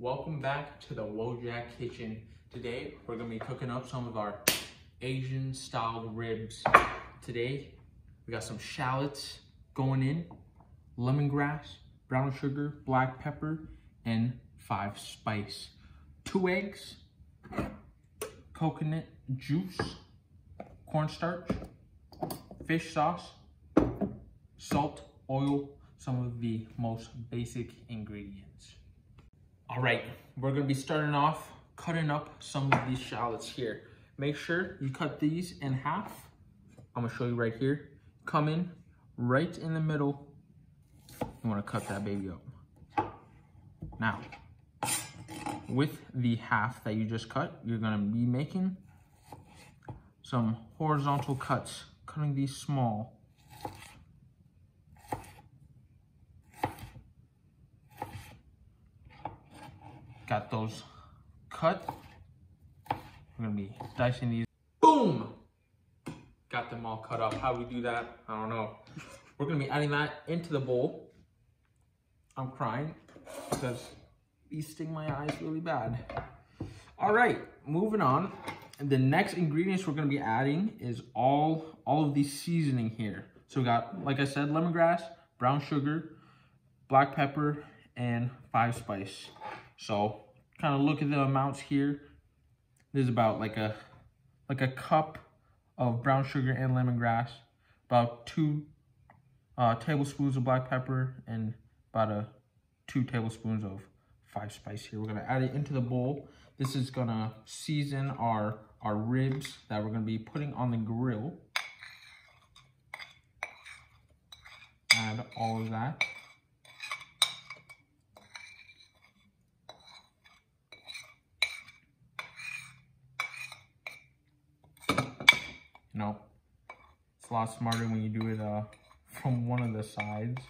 Welcome back to the Wojak Kitchen. Today we're gonna be cooking up some of our Asian style ribs. Today we got some shallots going in, lemongrass, brown sugar, black pepper, and 5 spice. 2 eggs, coconut juice, cornstarch, fish sauce, salt, oil, some of the most basic ingredients. All right, we're gonna be starting off cutting up some of these shallots here. Make sure you cut these in half. I'm gonna show you right here. Come in right in the middle. You wanna cut that baby up. Now, with the half that you just cut, you're gonna be making some horizontal cuts, cutting these small. Got those cut. We're gonna be dicing these. Boom! Got them all cut up. How do we do that? I don't know. We're gonna be adding that into the bowl. I'm crying because these sting my eyes really bad. All right, moving on. And the next ingredients we're gonna be adding is all of the seasoning here. So we got, like I said, lemongrass, brown sugar, black pepper, and 5 spice. So kind of look at the amounts here. There's about like a cup of brown sugar and lemongrass, about 2 tablespoons of black pepper, and about 2 tablespoons of 5 spice here. We're gonna add it into the bowl. This is gonna season our ribs that we're gonna be putting on the grill. Add all of that. No, it's a lot smarter when you do it from one of the sides.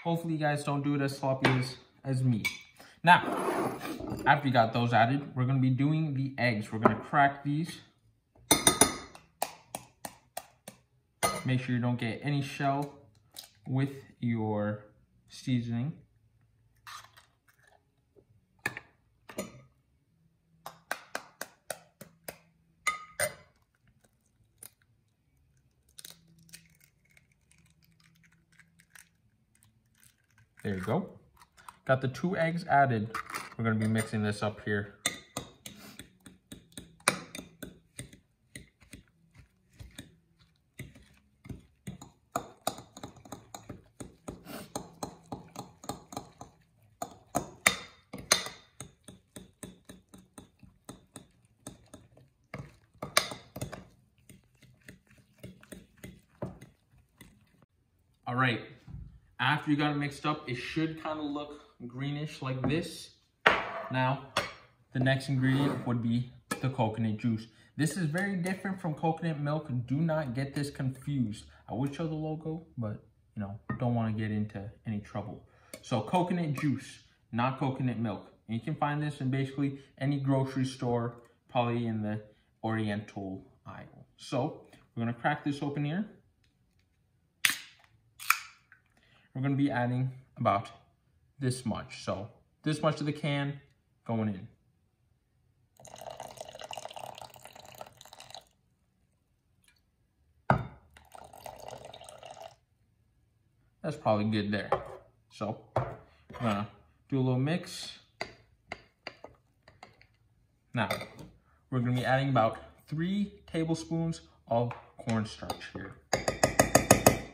Hopefully you guys don't do it as sloppy as me. Now, after you got those added, we're gonna be doing the eggs. We're gonna crack these. Make sure you don't get any shell with your seasoning. There you go. Got the 2 eggs added. We're gonna be mixing this up here. All right. After you got it mixed up, it should kind of look greenish like this. Now, the next ingredient would be the coconut juice. This is very different from coconut milk. Do not get this confused. I would show the logo, but you know, don't want to get into any trouble. So coconut juice, not coconut milk. And you can find this in basically any grocery store, probably in the Oriental aisle. So we're gonna crack this open here. We're gonna be adding about this much. So this much of the can going in. That's probably good there. So we're gonna do a little mix. Now, we're gonna be adding about 3 tablespoons of cornstarch here.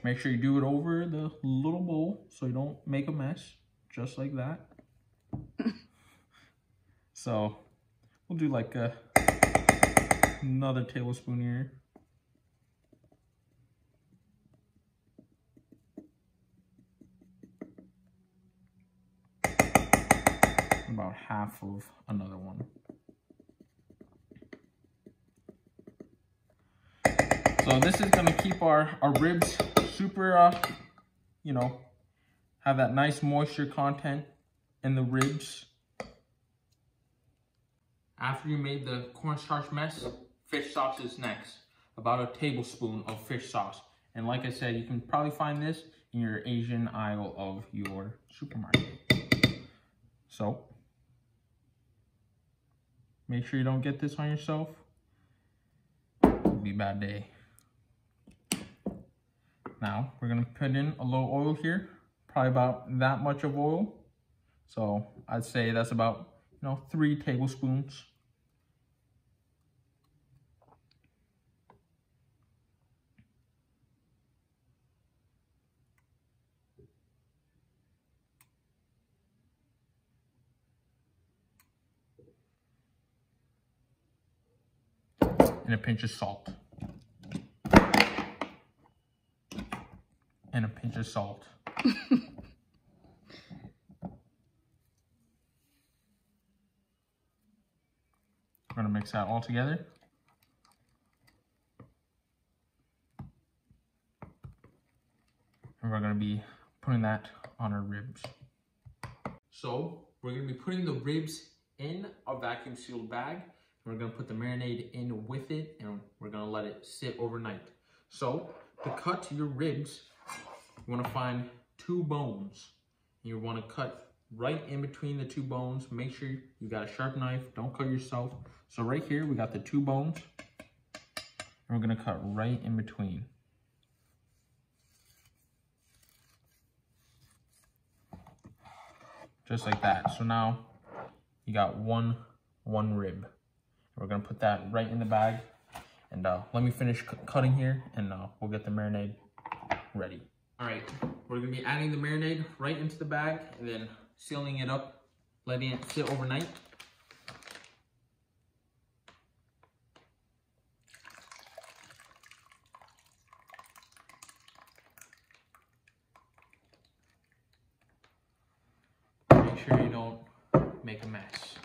Make sure you do it over the little bowl so you don't make a mess, just like that. So we'll do like another tablespoon here. About half of another one. So this is gonna keep our ribs super, you know, have that nice moisture content in the ribs. After you made the cornstarch mess, fish sauce is next. About a tablespoon of fish sauce. And like I said, you can probably find this in your Asian aisle of your supermarket. So make sure you don't get this on yourself. It'll be a bad day. Now we're gonna put in a little oil here, probably about that much of oil. So I'd say that's about 3 tablespoons. And a pinch of salt. And a pinch of salt. We're gonna mix that all together. And we're gonna be putting that on our ribs. So we're gonna be putting the ribs in a vacuum sealed bag. We're gonna put the marinade in with it, and we're gonna let it sit overnight. So to cut your ribs, you wanna find 2 bones. You wanna cut right in between the 2 bones. Make sure you got a sharp knife, don't cut yourself. So right here, we got the 2 bones, and we're gonna cut right in between. Just like that. So now you got one rib. We're gonna put that right in the bag, and let me finish cutting here, and we'll get the marinade ready. All right, we're gonna be adding the marinade right into the bag, and then sealing it up, letting it sit overnight. Make sure you don't make a mess.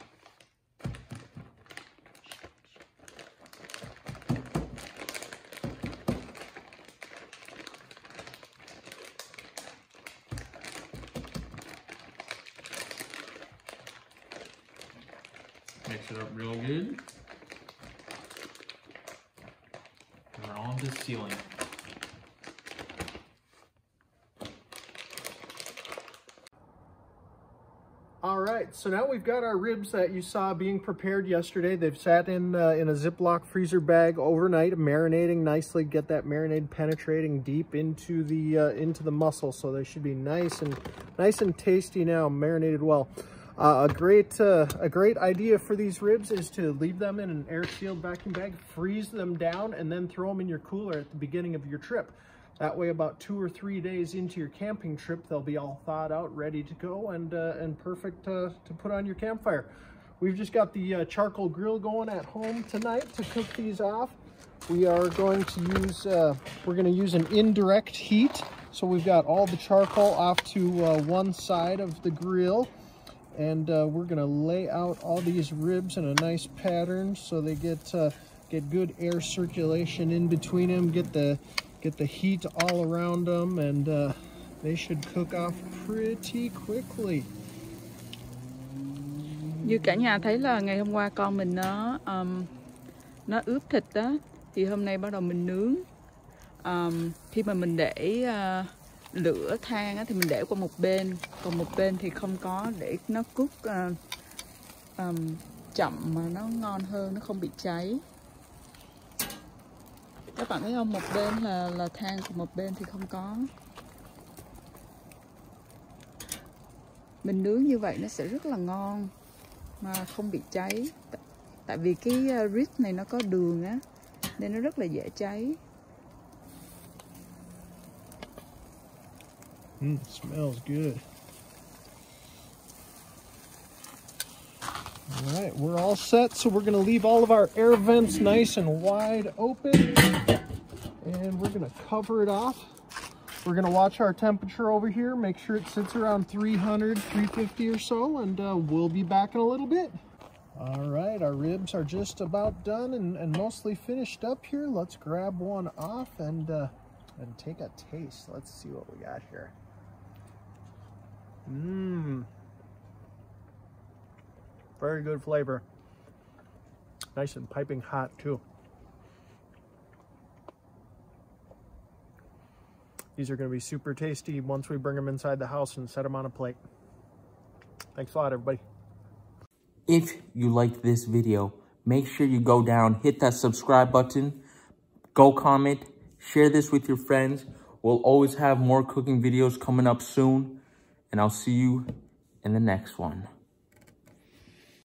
Mix it up real good. And we're on to sealing. All right, so now we've got our ribs that you saw being prepared yesterday. They've sat in a Ziploc freezer bag overnight, marinating nicely. Get that marinade penetrating deep into the muscle, so they should be nice and tasty now, marinated well. A great idea for these ribs is to leave them in an air-sealed vacuum bag, freeze them down, and then throw them in your cooler at the beginning of your trip. That way, about 2 or 3 days into your camping trip, they'll be all thawed out, ready to go, and perfect to put on your campfire. We've just got the charcoal grill going at home tonight to cook these off. We are going to use an indirect heat. So we've got all the charcoal off to one side of the grill, and we're gonna lay out all these ribs in a nice pattern so they get good air circulation in between them, get the heat all around them, and they should cook off pretty quickly. Như cả nhà thấy là ngày hôm qua con mình nó ướp thịt đó, thì hôm nay bắt đầu mình nướng. Khi mà mình để lửa than á, thì mình để qua một bên, còn một bên thì không có, để nó cút chậm mà nó ngon hơn, nó không bị cháy. Các bạn thấy không, một bên là than, còn một bên thì không có. Mình nướng như vậy nó sẽ rất là ngon mà không bị cháy. Tại vì cái rib này nó có đường á, nên nó rất là dễ cháy. Smells good. All right, we're all set, so we're gonna leave all of our air vents nice and wide open, and we're gonna cover it off. We're gonna watch our temperature over here, make sure it sits around 300, 350 or so, and we'll be back in a little bit. All right, our ribs are just about done and mostly finished up here. Let's grab one off and take a taste. Let's see what we got here. Very good flavor. Nice and piping hot too. These are going to be super tasty once we bring them inside the house and set them on a plate. Thanks a lot, everybody. If you liked this video, make sure you go down, hit that subscribe button, go comment, share this with your friends. We'll always have more cooking videos coming up soon, and I'll see you in the next one.